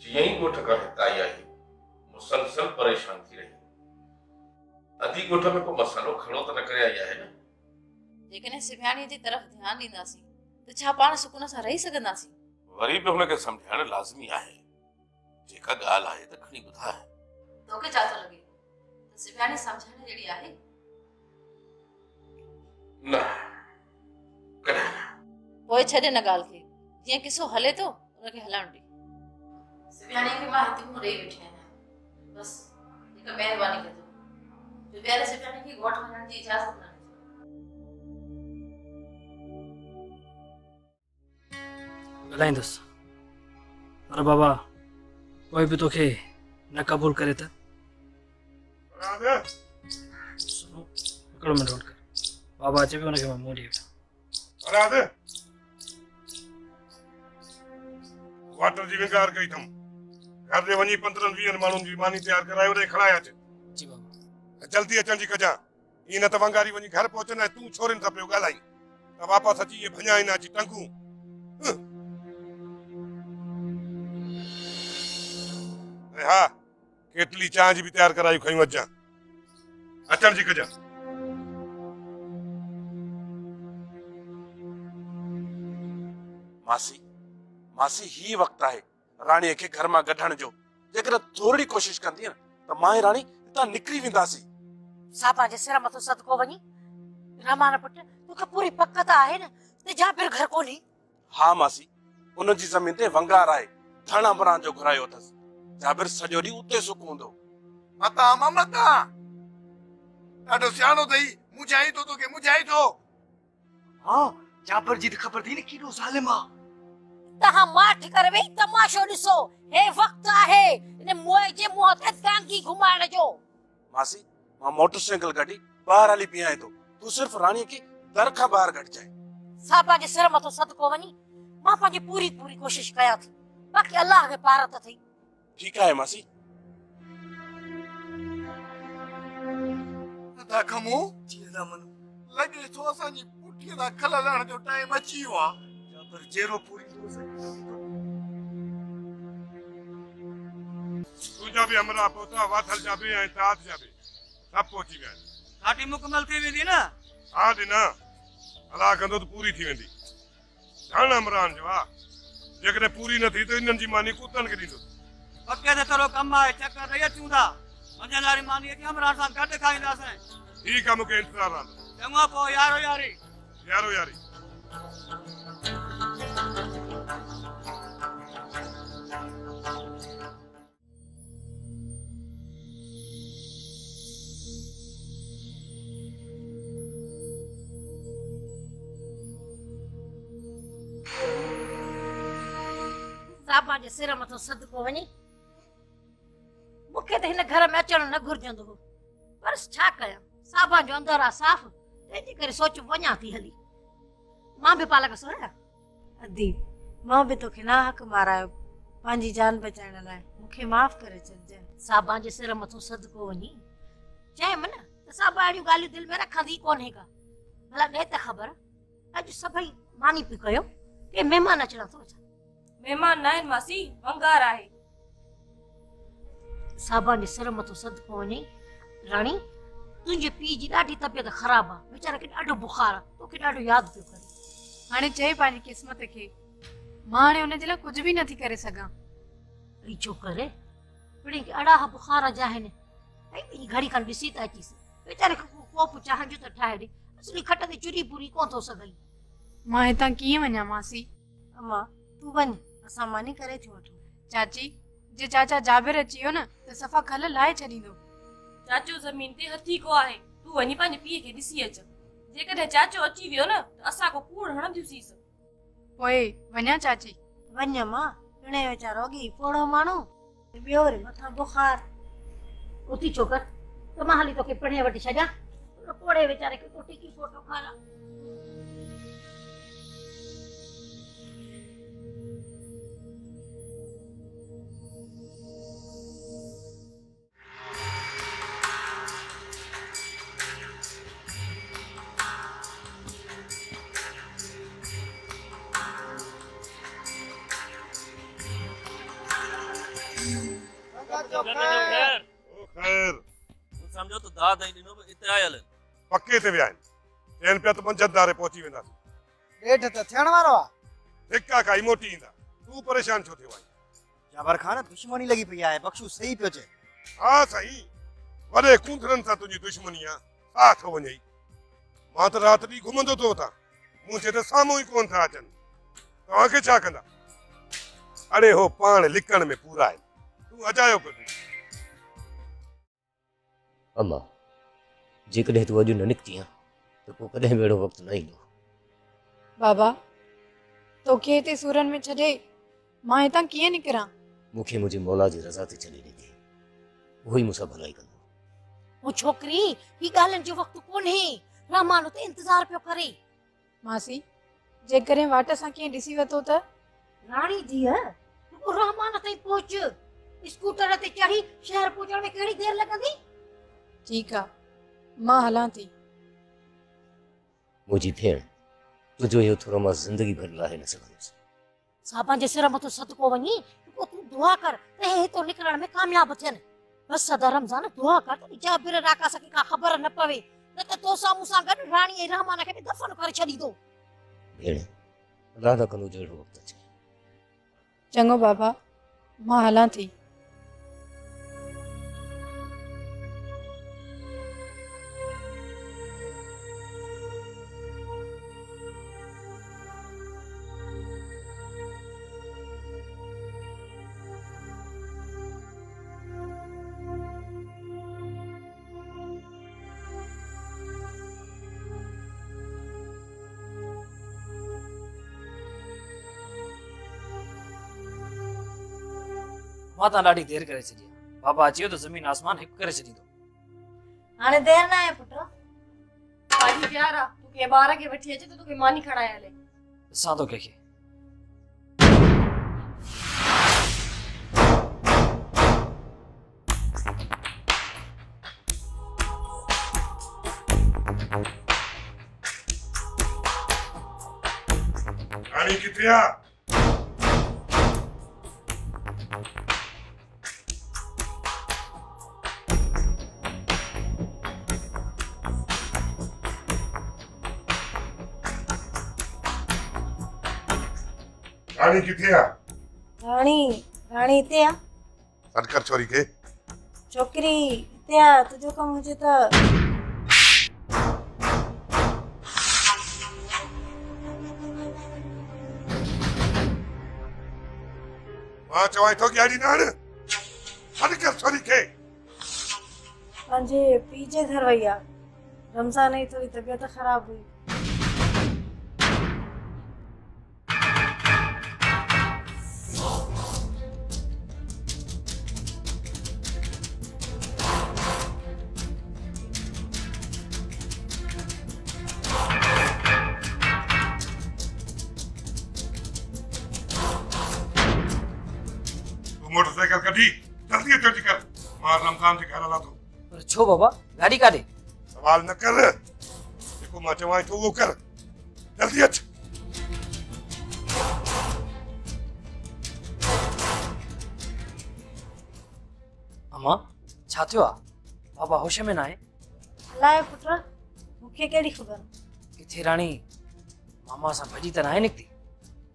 जीअं ई ॻोठ खां हिते आई आहे मुसलसल परेशान थी रही। अधी ॻोठ में को मसालो खड़ो त न करे आई आहे न। जेकॾहिं सिव्याणीअ जी तरफ़ ध्यानु ॾींदासीं त छा पाण सुकून सां रही सघंदासीं? वरी बि हुनखे सम्झाइण लाज़मी आहे। जेका ॻाल्हि आहे त खणी ॿुधाए। तोखे छा थो लॻे त सिव्याणी सम्झाइण जहिड़ी आहे? न, कॾहिं न। पोइ छॾे न ॻाल्हि खे, जीअं किसो हले थो उनखे हलण ॾे। सिव्याणीअ खे मां हिते मुंहुं ॾेई वेठी आहियां। बस हिकु महिरबानी कजो जो ॿीहर सिव्याणी खे ॻोठ वञण जी इजाज़त न ॻाल्हाईंदुसि, पर बाबा कोई बि तोखे न क़बूल करे त हिकिड़ो मिनट होल्ड कर। बाबा अचे पियो, हुनखे मां मुंहुं ॾेई वेठां। वाटर जी विंगार कई अथमि। घर ते वञी 15-20 माण्हुनि जी मानी तयारु करायो रे खणाया अचे। जी बाबा। जल्दी अचण जी कजां। ईअं न त वंगारी वञी घर पहुचंदा तूं छोरिन सां पियो ॻाल्हाई त वापसि अची इहे भञा ईंदा अची टंगू। हा, केतली चांहि जी बि तयारु करायूं खयूं अचां। अचण जी कजां। मासी ही वक्त है रानी के घर में गढ़ण जो। जेकर थोड़ी कोशिश कंदी न त मां रानी इता निकरी वेंदासी। सापा जे सिर मथो सदको वनी रामान पुट तोखे पूरी पक्का त आहे न ते जाबिर घर कोनी? हाँ मासी, उन जी जमीन ते वंगार आहे। थाना बरान जो घुरायो अथस। जाबिर सॼो ॾींहुं उते सुकूंदो। मता ममता ॾाढो सियाणो अथई। मुझाई तो तोखे मुझाई तो। हाँ, जाबिर जी खबर थी न केॾो ज़ालिम आहे। तहां माठ कर वेही तमाशो ॾिसो। हे वक्त आहे इन मोए जे मुंह ते कांगी घुमाइण जो। मासी, मां मोटरसाइकिल गाड़ी बाहर हली पियां तो। तू सिर्फ रानी के दर खां बाहर कट जाए। सापा जे सिर मथो सदको वनी मां पंहिंजी पूरी कोशिश कयां थी। बाक़ी अल्लाह के पार त थई। ठीक है मासी। अदा खमो जीदा मन लगे तो असांजी पुठीअ दा खल हलण जो टाइम अची वियो आहे। पर जेरो पूरी तुंहिंजा बि अमरा पोता वाथल जा बि ऐं ताज जा बि सभु पहुची विया आहिनि। घाटी मुकमल थी वेंदी न? हा ॾिना अलाह कंदो त पूरी थी वेंदी। धन अमरान जो आहे। जेकॾहिं पूरी न थी त इन्हनि जी मानी कुतनि खे ॾींदो। पके ते थोरो कमु आहे। चकर ॾेई अचूं था। मंझंदि वारी मानी खे अमरान सां गॾु खाईंदासीं। ठीकु आहे, मूंखे इंतज़ारु आहे। चङो पोइ यारो यारी। सापा जे सिर मथो सदको वनी मूंखे त हिन घर में अचण न घुरजंदो हो। पर छा कयां, साबा जो अंदर आहे साफ़। तंहिंजे करे सोच वञा थी हली। मां बि पालक सोया अदी मां बि तोखे ना हक मारायो पंहिंजी जान बचाइण लाइ। मूंखे माफ़ करे छॾिजे। साबा जे सिर मथो सदको वनी चयमि न त साबा अहिड़ियूं ॻाल्हियूं दिलि में रखंदी कोन्हे का। भला ॾे त ख़बर अॼु सभई मानी पई कयो के महिमान अचणा थो अचनि। मेहमान न आहिनि मासी, वंगार आहे। साबा जे सिर मथो सदको वञे। राणी तुंहिंजे पीउ जी ॾाढी तबियत ख़राब आहे। वीचारा खे ॾाढो बुखार आहे। तोखे ॾाढो यादि पियो करे। हाणे चए पंहिंजी क़िस्मत खे। मां हाणे हुन जे लाइ कुझु बि नथी करे सघां। छो करे पिणी खे अड़ाह बुखार जा आहिनि। ऐं ॿी घड़ी खनि ॾिसी त अचीसि। वीचारे खे कोप चाहंजो त ठाहे ॾे। असली खट ते चुरी पूरी कोन थो सघई। मां हितां कीअं वञा मासी? अम्मा तूं वञ, असां मानी करे थी वठूं। चाची जे चाचा जाबिर अची वियो न त सफ़ा खल लाहे छॾींदो। चाचो ज़मीन ते हथी को आहे। तूं वञी पंहिंजे पीउ खे ॾिसी अच। जेकॾहिं चाचो अची वियो न त असां को कूड़ हणंदियूंसीं। पोइ वञा चाची? वञ मां, पिणे वीचारो अॻे पोड़ो माण्हू ॿियो वरी मथां बुखार। उथी छो कर त मां हली तोखे पिणे वठी छॾियां। पोड़े वीचारे खे कोटी की फोटो खारां। ओ खैर समझो तो दाद आई दिनो इते आयल पक्के ते विया आहिनि चइनि पिया त मंझंदि पहुची वेंदासीं ॾेढ त थियण वारो आहे धिका खाई मोटी ईंदा तूं परेशान छो थियो आहीं जाबर खान दुश्मनी लगी पई आहे बख्शू सही पियो चए हा साईं वॾे कूंथरनि सां तुंहिंजी दुश्मनी आहे छा थो वञे मां त राति ॾींहुं घुमंदो थो हुतां मुंहिंजे त साम्हूं ई कोन था अचनि तव्हांखे छा कंदा अड़े हो पाण लिकण में पूरा आहिनि तूं अजायो पियो अम्मा जेकॾहिं तूं अॼु न निकिती आहे त पोइ कॾहिं बि अहिड़ो वक़्तु न ईंदो बाबा तोखे हिते सूरन में छॾे मां हितां कीअं निकिरां मूंखे मुंहिंजे मौला जी रज़ा ते छॾे ॾिनी उहो ई मूंसां भलाई कंदो वो छोकरी ही ॻाल्हियुनि जो वक़्तु कोन्हे रहमान ते इंतज़ार पियो करे मासी जेकॾहिं वाट सां कीअं ॾिसी वरितो त राणी धीअ तूं रहमान ताईं पहुच स्कूटर ते चढ़ी शहर पहुचण में कहिड़ी देर लॻंदी ठीकु आहे मां हलां थी मुंहिंजी भेण तुंहिंजो इहो थोरो मां ज़िंदगी भर लाहे न सघंदुसि साहबा जे सिर मथो सदको वञी पोइ तूं दुआ कर त हे हितो निकिरण में कामयाब थियनि बस सदा रमज़ान दुआ कर त जाबिर राकास खे का ख़बर न पवे न त तो सां मूंसां गॾु राणी ऐं रहमान खे बि दफ़न करे छॾींदो भेण अलाह न कंदो जहिड़ो वक़्तु अचे चङो बाबा मां हलां थी मां तां ॾाढी देर करे छॾी बाबा अची वियो त ज़मीन आसमान हिकु करे छॾींदो हाणे देर न आहे पुट भाॼी तयार आहे तोखे ॿार खे वठी अचे त तोखे मानी खणाए हले ॾिसां थो कंहिंखे राणी किथे आहे राणी किथे आहे राणी हिते आहे सॾु छोरी खे छोकिरी हिते आहे तुंहिंजो कमु हुजे त मां चवां थो ॻाड़ी न आण सॾु छोरी खे पंहिंजे पीउ जे घर वई आहे रमज़ान जी थोरी तबियत ख़राब हुई मोटरसाइकिल कढी जल्दी जल्दी कर मां रमज़ान जे घर हलां थो पर छो बाबा गाड़ी काॾे सवाल न कर जेको मां चवां थो उहो कर जल्दी अच अम्मा छा थियो आहे बाबा होश में न आहे अलाए पुट मूंखे कहिड़ी ख़बर किथे राणी मामा सां भॼी त न आहे निकिती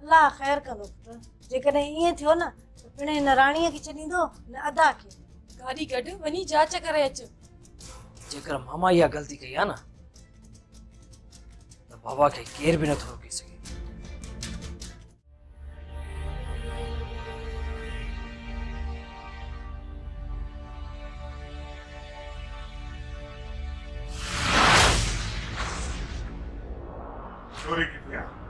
अलाह ख़ैर कंदो पुट जेकॾहिं ईअं थियो न त पिण हिन राणीअ खे छॾींदो न अदा खे गाॾी कढ वञी जांच करे अच जेकर मामा इहा ग़लती कई आहे न त बाबा खे केर बि नथो रोके सघे छोरी किथे आहे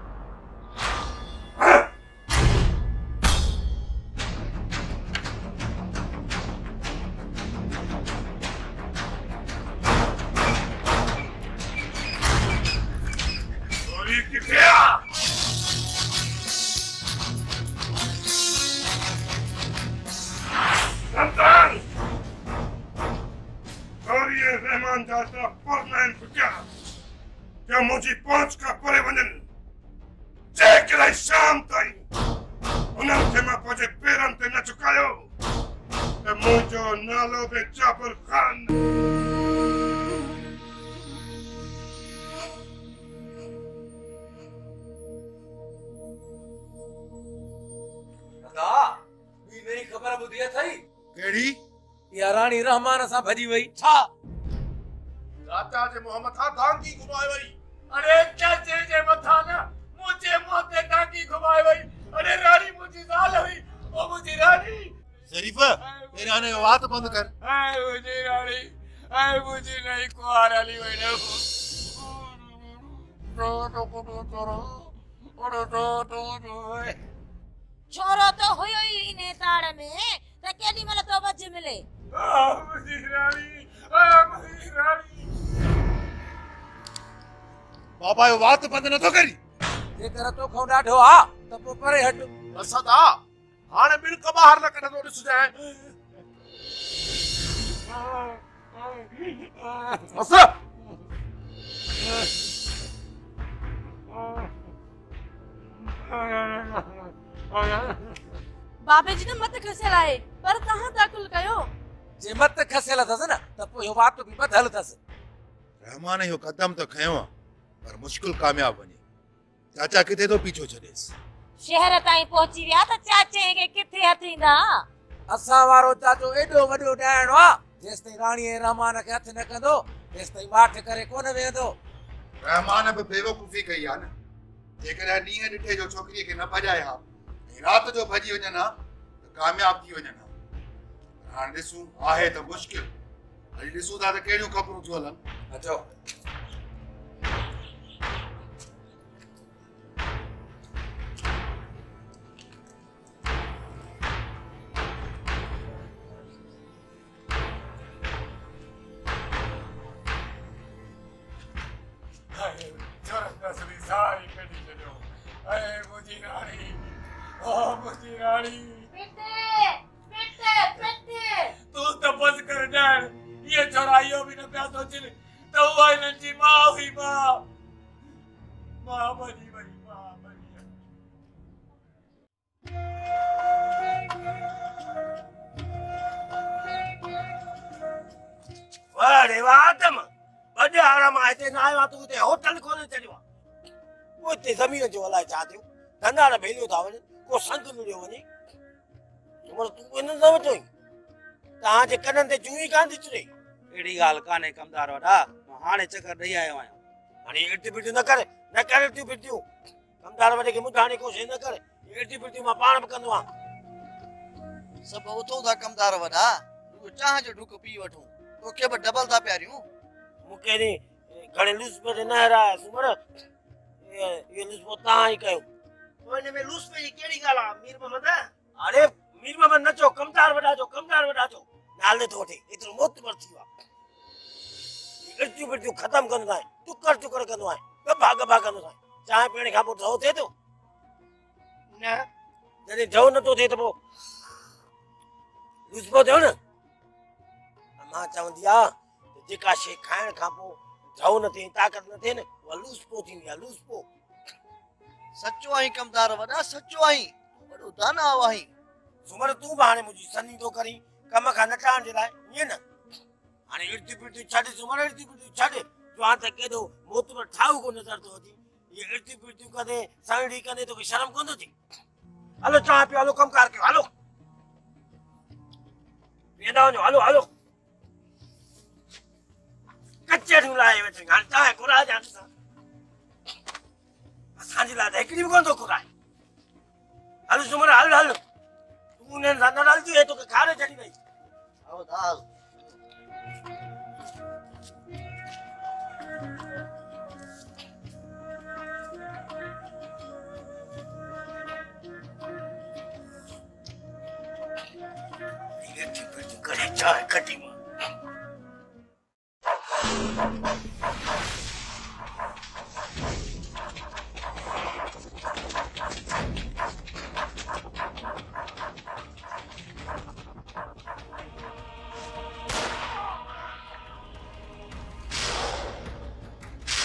क्या मुझे पहुंच का परे वञन जेकॾहिं शाम ताईं उन्हनि खे मां पंहिंजे पेरनि ते न चुकायो नालो पे जाफर खान। दादा भी नई खबर बुधी थई केड़ी या रानी रहमान सा भजी वई छा चाचा जे मोहम्मद था डांगी घुमाए वई। अरे चाचे जे मथा ना मुझे मोते डांगी घुमाए वई। अरे रानी मुझी साल हुई ओ मुझी रानी शरीफा मेरे आने बात बंद कर। आए मुझी रानी आए मुझी नहीं कुआर वाली वई ना छोरो तो हुयो ही इने ताड़ में त केडी मल तो बच मिले। मुझी रानी बाबा यो बात बंद न तो करी। जेकर तो खो ॾाढो आ त पो परे हट। असदा हाणे बिल का बाहर न कढंदो ॾिस जाए। असा बाबे जी ने मत खसेल आहे पर तहां दाखिल कयो। जे मत खसेल थस न त पो यो बात भी बदल थस। रहमान यो कदम तो खयो पर मुश्किल कामयाब बनी। चाचा किथे तो पीछो छडेस। शहर ताईं पहुची विया त चाचे के किथे हथींदा। असा वारो चाचो एडो वडो डायणो आ जेसताईं राणी ऐं रहमान खे हथ न कंदो तेसताईं माठ करे कोन वेंदो। रहमान भी बेवकूफी कई आ न। जेकर नींह ॾिठे जो छोकरी के न भजाए हा रात जो भजी वञन हा त कामयाब थी वञन हा। हाणे ॾिसूं आहे त मुश्किल। हली ॾिसूं था त कहिड़ियूं ख़बरूं थियूं हलनि। अचो तू तो बस कर जान ये छोराइयो भी न प्या सोचले तो हुआ नंजी मां हुई मां बनी बनी मां बनी। वाह रे वाह आदम बड़े आराम आते ना आयो तू ते होटल खोले चढ़ियो वो ते जमीन जो हलाए चाहते धंधा न भेलियो था वने को संत मिलियो वने तुमर तू इन न वठो ता जे कनन ते चूई कान थी चुरे। एड़ी गाल काने कमदार वडा हाने चक्कर दई आयो आया। अरे इटी पिटी न करे तू पिटियो कमदार वडे के मुठाने कोशिश न करे इटी पिटी मा पाण बकंदो आ। सब उथो था कमदार वडा तू चाह जो ढुक पी वठो तो के ब डबल था प्यारियो मुके ने घणे लूस पे न हरा सुमर ये लूस पोता ही कयो ओने में लूस पे केड़ी गाल आ मीर मोहम्मद। अरे मीर मोहम्मद न चो कमदार वडा जो नाल ने थोटे इतरो मोत पर थीवा इटी पिटी खत्म कंदो है टुकर कंदो है गबा कंदो है चाय पीने का पो ढो थे तो न जने ढो न तो थे तो लूस पो दे न मां चवंदी आ जेका शे खाइण खां पो ढो न थे ताकत न थे न वो लूस पो थी या लूस पो। सच्चो आई कमदार वडा सच्चो आई बड़ो दाना आई सुमर तू बाणे मुजी सनी तो करी कम का नटाण जे लाए ये न हाने इटी पिटी छाडे सुमर इटी पिटी छाडे जो आ त केदो मोत पर ठाऊ को नजर तो होती ये इटी पिटी कदे साइडी कने तो शर्म कोन थी। हलो चाय पियो हलो कम कार के हलो वेदा हलो कच्चे ढुलाए वेठे हाल चाय कुरा जान सा असांजी ला एकड़ी कोन तो कुराए। हलो सुमर हल तू ने ना डाल दी है तो खाने चली गई आओ दाल ये ठीक है चाय कटी